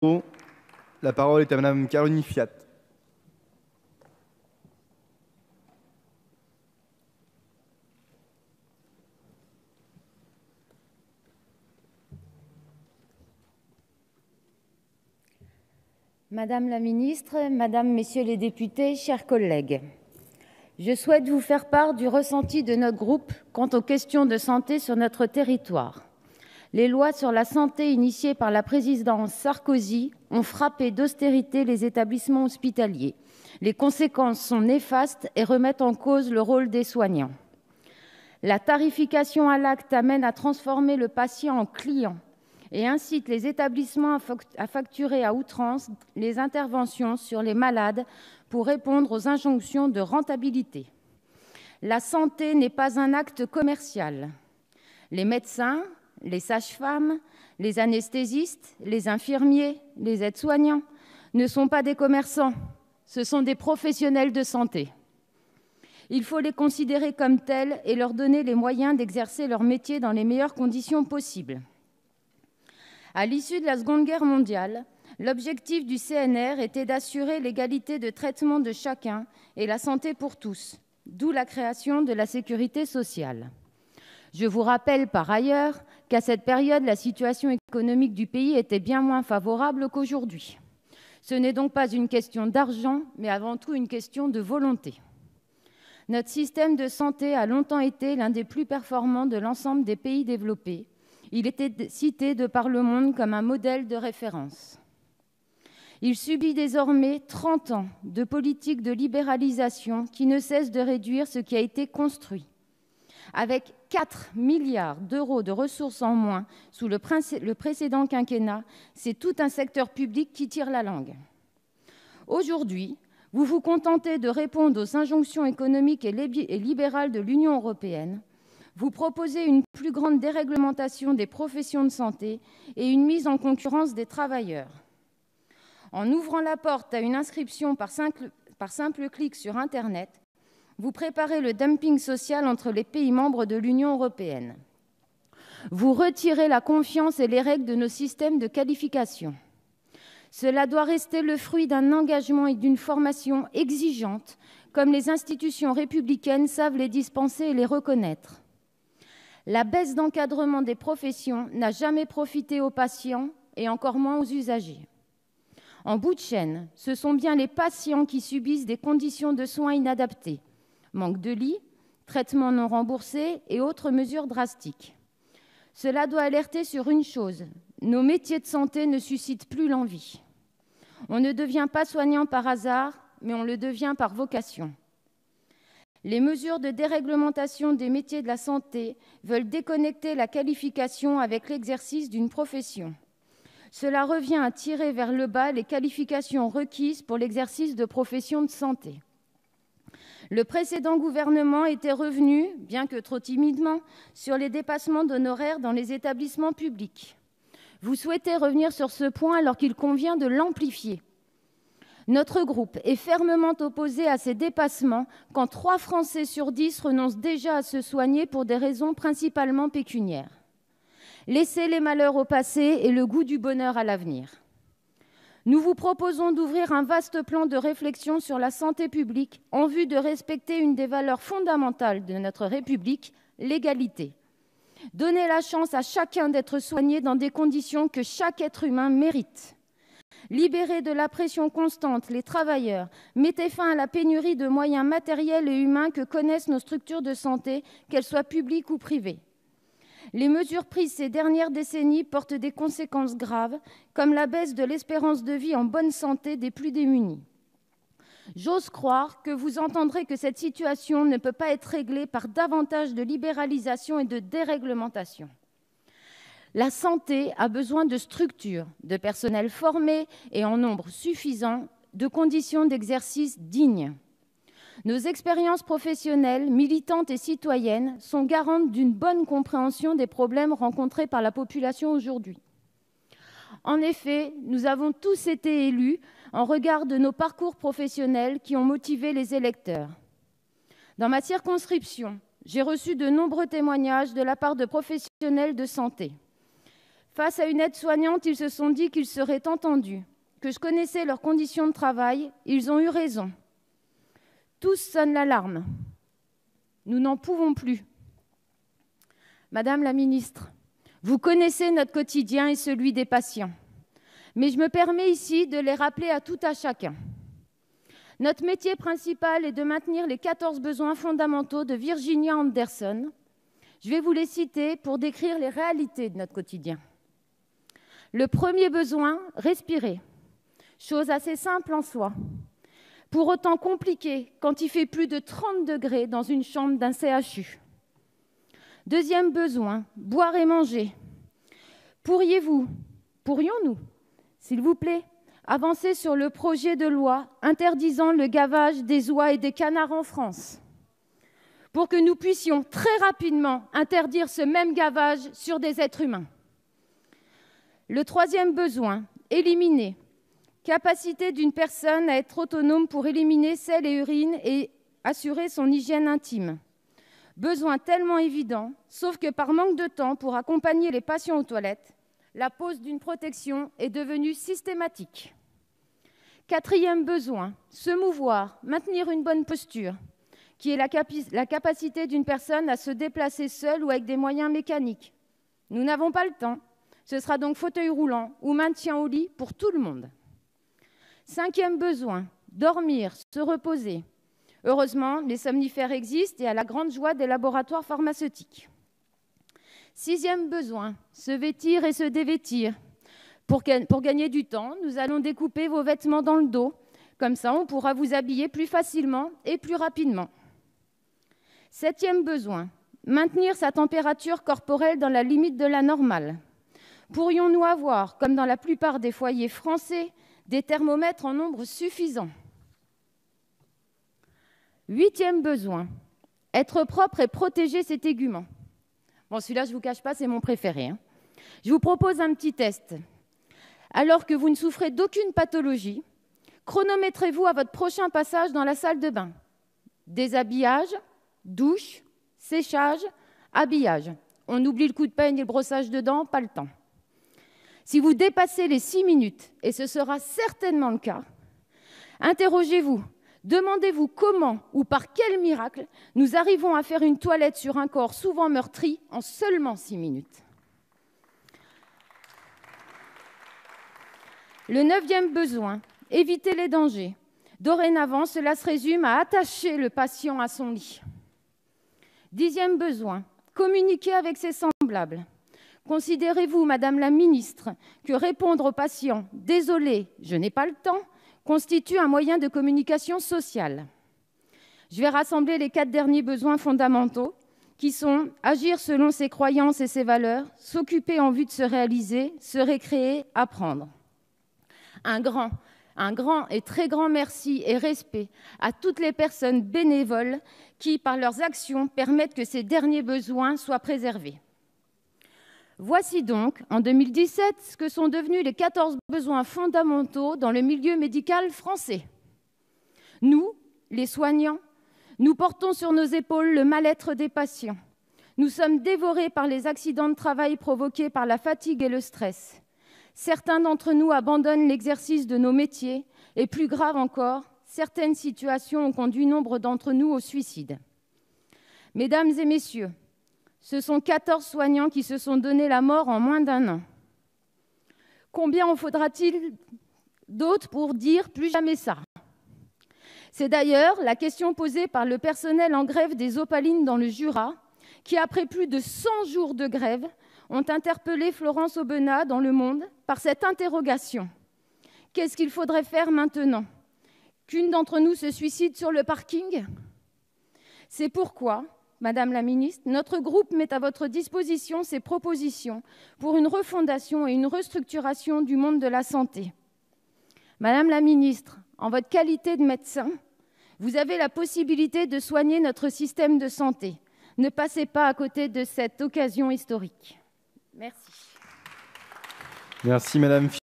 La parole est à Madame Caroline Fiat. Madame la ministre, Madame, Messieurs les députés, chers collègues, je souhaite vous faire part du ressenti de notre groupe quant aux questions de santé sur notre territoire. Les lois sur la santé initiées par la présidence Sarkozy ont frappé d'austérité les établissements hospitaliers. Les conséquences sont néfastes et remettent en cause le rôle des soignants. La tarification à l'acte amène à transformer le patient en client et incite les établissements à facturer à outrance les interventions sur les malades pour répondre aux injonctions de rentabilité. La santé n'est pas un acte commercial. Les médecins, les sages-femmes, les anesthésistes, les infirmiers, les aides-soignants ne sont pas des commerçants, ce sont des professionnels de santé. Il faut les considérer comme tels et leur donner les moyens d'exercer leur métier dans les meilleures conditions possibles. À l'issue de la Seconde Guerre mondiale, l'objectif du CNR était d'assurer l'égalité de traitement de chacun et la santé pour tous, d'où la création de la sécurité sociale. Je vous rappelle par ailleurs qu'à cette période, la situation économique du pays était bien moins favorable qu'aujourd'hui. Ce n'est donc pas une question d'argent, mais avant tout une question de volonté. Notre système de santé a longtemps été l'un des plus performants de l'ensemble des pays développés. Il était cité de par le monde comme un modèle de référence. Il subit désormais 30 ans de politique de libéralisation qui ne cesse de réduire ce qui a été construit. Avec 4 milliards d'euros de ressources en moins sous le précédent quinquennat, c'est tout un secteur public qui tire la langue. Aujourd'hui, vous vous contentez de répondre aux injonctions économiques et libérales de l'Union européenne. Vous proposez une plus grande déréglementation des professions de santé et une mise en concurrence des travailleurs. En ouvrant la porte à une inscription par simple clic sur Internet, vous préparez le dumping social entre les pays membres de l'Union européenne. Vous retirez la confiance et les règles de nos systèmes de qualification. Cela doit rester le fruit d'un engagement et d'une formation exigeante, comme les institutions républicaines savent les dispenser et les reconnaître. La baisse d'encadrement des professions n'a jamais profité aux patients et encore moins aux usagers. En bout de chaîne, ce sont bien les patients qui subissent des conditions de soins inadaptées, manque de lits, traitements non remboursés et autres mesures drastiques. Cela doit alerter sur une chose, nos métiers de santé ne suscitent plus l'envie. On ne devient pas soignant par hasard, mais on le devient par vocation. Les mesures de déréglementation des métiers de la santé veulent déconnecter la qualification avec l'exercice d'une profession. Cela revient à tirer vers le bas les qualifications requises pour l'exercice de professions de santé. Le précédent gouvernement était revenu, bien que trop timidement, sur les dépassements d'honoraires dans les établissements publics. Vous souhaitez revenir sur ce point alors qu'il convient de l'amplifier. Notre groupe est fermement opposé à ces dépassements quand 3 Français sur 10 renoncent déjà à se soigner pour des raisons principalement pécuniaires. Laissez les malheurs au passé et le goût du bonheur à l'avenir. Nous vous proposons d'ouvrir un vaste plan de réflexion sur la santé publique en vue de respecter une des valeurs fondamentales de notre République, l'égalité. Donnez la chance à chacun d'être soigné dans des conditions que chaque être humain mérite. Libérez de la pression constante les travailleurs, mettez fin à la pénurie de moyens matériels et humains que connaissent nos structures de santé, qu'elles soient publiques ou privées. Les mesures prises ces dernières décennies portent des conséquences graves, comme la baisse de l'espérance de vie en bonne santé des plus démunis. J'ose croire que vous entendrez que cette situation ne peut pas être réglée par davantage de libéralisation et de déréglementation. La santé a besoin de structures, de personnel formé et en nombre suffisant, de conditions d'exercice dignes. Nos expériences professionnelles, militantes et citoyennes sont garantes d'une bonne compréhension des problèmes rencontrés par la population aujourd'hui. En effet, nous avons tous été élus en regard de nos parcours professionnels qui ont motivé les électeurs. Dans ma circonscription, j'ai reçu de nombreux témoignages de la part de professionnels de santé. Face à une aide-soignante, ils se sont dit qu'ils seraient entendus, que je connaissais leurs conditions de travail. Ils ont eu raison. Tous sonnent l'alarme. Nous n'en pouvons plus. Madame la ministre, vous connaissez notre quotidien et celui des patients. Mais je me permets ici de les rappeler à tout à chacun. Notre métier principal est de maintenir les 14 besoins fondamentaux de Virginia Anderson. Je vais vous les citer pour décrire les réalités de notre quotidien. Le premier besoin, respirer. Chose assez simple en soi. Pour autant compliquée quand il fait plus de 30 degrés dans une chambre d'un CHU. Deuxième besoin, boire et manger. Pourrions-nous, s'il vous plaît, avancer sur le projet de loi interdisant le gavage des oies et des canards en France pour que nous puissions très rapidement interdire ce même gavage sur des êtres humains. Le troisième besoin, éliminer. Capacité d'une personne à être autonome pour éliminer sel et urine et assurer son hygiène intime. Besoin tellement évident, sauf que par manque de temps pour accompagner les patients aux toilettes, la pose d'une protection est devenue systématique. Quatrième besoin, se mouvoir, maintenir une bonne posture, qui est la capacité d'une personne à se déplacer seule ou avec des moyens mécaniques. Nous n'avons pas le temps. Ce sera donc fauteuil roulant ou maintien au lit pour tout le monde. Cinquième besoin, dormir, se reposer. Heureusement, les somnifères existent et à la grande joie des laboratoires pharmaceutiques. Sixième besoin, se vêtir et se dévêtir. Pour gagner du temps, nous allons découper vos vêtements dans le dos. Comme ça, on pourra vous habiller plus facilement et plus rapidement. Septième besoin, maintenir sa température corporelle dans la limite de la normale. Pourrions-nous avoir, comme dans la plupart des foyers français, des thermomètres en nombre suffisant? Huitième besoin, être propre et protéger ses téguments. Bon, celui-là, je ne vous cache pas, c'est mon préféré. Je vous propose un petit test. Alors que vous ne souffrez d'aucune pathologie, chronométrez-vous à votre prochain passage dans la salle de bain. Déshabillage, douche, séchage, habillage. On oublie le coup de peigne et le brossage de dents, pas le temps. Si vous dépassez les 6 minutes, et ce sera certainement le cas, interrogez-vous, demandez-vous comment ou par quel miracle nous arrivons à faire une toilette sur un corps souvent meurtri en seulement 6 minutes. Le 9e besoin, éviter les dangers. Dorénavant, cela se résume à attacher le patient à son lit. 10e besoin, communiquer avec ses semblables. Considérez-vous, Madame la Ministre, que répondre aux patients « Désolé, je n'ai pas le temps » constitue un moyen de communication sociale. Je vais rassembler les 4 derniers besoins fondamentaux qui sont agir selon ses croyances et ses valeurs, s'occuper en vue de se réaliser, se récréer, apprendre. Un grand et très grand merci et respect à toutes les personnes bénévoles qui, par leurs actions, permettent que ces derniers besoins soient préservés. Voici donc, en 2017, ce que sont devenus les 14 besoins fondamentaux dans le milieu médical français. Nous, les soignants, nous portons sur nos épaules le mal-être des patients. Nous sommes dévorés par les accidents de travail provoqués par la fatigue et le stress. Certains d'entre nous abandonnent l'exercice de nos métiers et, plus grave encore, certaines situations ont conduit nombre d'entre nous au suicide. Mesdames et messieurs, ce sont 14 soignants qui se sont donné la mort en moins d'1 an. Combien en faudra-t-il d'autres pour dire « plus jamais ça » ? C'est d'ailleurs la question posée par le personnel en grève des Opalines dans le Jura, qui, après plus de 100 jours de grève, ont interpellé Florence Aubenas dans Le Monde par cette interrogation. Qu'est-ce qu'il faudrait faire maintenant ? Qu'une d'entre nous se suicide sur le parking ? C'est pourquoi, Madame la Ministre, notre groupe met à votre disposition ses propositions pour une refondation et une restructuration du monde de la santé. Madame la Ministre, en votre qualité de médecin, vous avez la possibilité de soigner notre système de santé. Ne passez pas à côté de cette occasion historique. Merci. Merci Madame.